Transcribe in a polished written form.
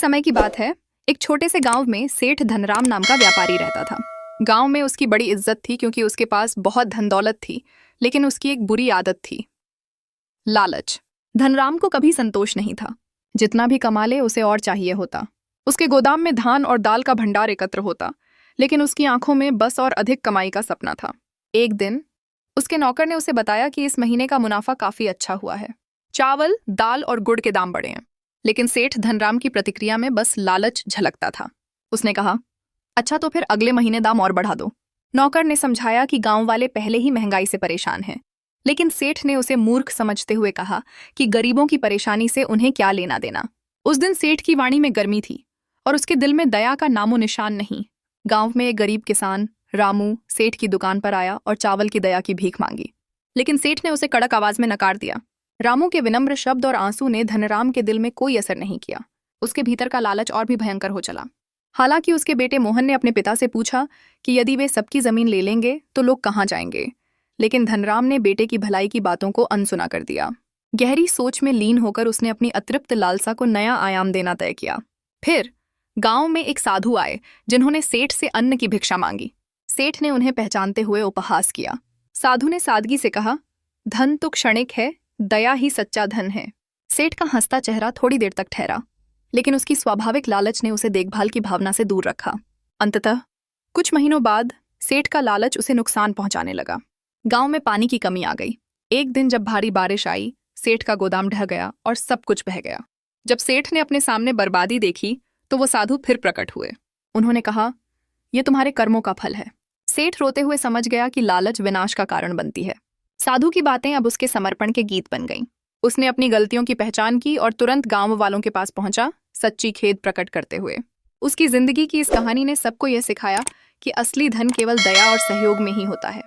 समय की बात है। एक छोटे से गांव में सेठ धनराम नाम का व्यापारी रहता था। गांव में उसकी बड़ी इज्जत थी क्योंकि उसके पास बहुत धन दौलत थी, लेकिन उसकी एक बुरी आदत थी, लालच। धनराम को कभी संतोष नहीं था। जितना भी कमा ले उसे और चाहिए होता। उसके गोदाम में धान और दाल का भंडार एकत्र होता, लेकिन उसकी आंखों में बस और अधिक कमाई का सपना था। एक दिन उसके नौकर ने उसे बताया कि इस महीने का मुनाफा काफी अच्छा हुआ है। चावल, दाल और गुड़ के दाम बढ़े हैं। लेकिन सेठ धनराम की प्रतिक्रिया में बस लालच झलकता था। उसने कहा, अच्छा तो फिर अगले महीने दाम और बढ़ा दो। नौकर ने समझाया कि गांव वाले पहले ही महंगाई से परेशान हैं, लेकिन सेठ ने उसे मूर्ख समझते हुए कहा कि गरीबों की परेशानी से उन्हें क्या लेना देना। उस दिन सेठ की वाणी में गर्मी थी और उसके दिल में दया का नामो निशान नहीं। गांव में एक गरीब किसान रामू सेठ की दुकान पर आया और चावल की दया की भीख मांगी, लेकिन सेठ ने उसे कड़क आवाज में नकार दिया। रामू के विनम्र शब्द और आंसू ने धनराम के दिल में कोई असर नहीं किया। उसके भीतर का लालच और भी भयंकर हो चला। हालांकि उसके बेटे मोहन ने अपने पिता से पूछा कि यदि वे सबकी जमीन ले लेंगे तो लोग कहाँ जाएंगे, लेकिन धनराम ने बेटे की भलाई की बातों को अनसुना कर दिया। गहरी सोच में लीन होकर उसने अपनी अतृप्त लालसा को नया आयाम देना तय किया। फिर गांव में एक साधु आए जिन्होंने सेठ से अन्न की भिक्षा मांगी। सेठ ने उन्हें पहचानते हुए उपहास किया। साधु ने सादगी से कहा, धन तो क्षणिक है, दया ही सच्चा धन है। सेठ का हंसता चेहरा थोड़ी देर तक ठहरा, लेकिन उसकी स्वाभाविक लालच ने उसे देखभाल की भावना से दूर रखा। अंततः कुछ महीनों बाद सेठ का लालच उसे नुकसान पहुंचाने लगा। गांव में पानी की कमी आ गई। एक दिन जब भारी बारिश आई, सेठ का गोदाम ढह गया और सब कुछ बह गया। जब सेठ ने अपने सामने बर्बादी देखी तो वो साधु फिर प्रकट हुए। उन्होंने कहा, यह तुम्हारे कर्मों का फल है। सेठ रोते हुए समझ गया कि लालच विनाश का कारण बनती है। साधु की बातें अब उसके समर्पण के गीत बन गईं। उसने अपनी गलतियों की पहचान की और तुरंत गांव वालों के पास पहुंचा, सच्ची खेद प्रकट करते हुए। उसकी जिंदगी की इस कहानी ने सबको यह सिखाया कि असली धन केवल दया और सहयोग में ही होता है।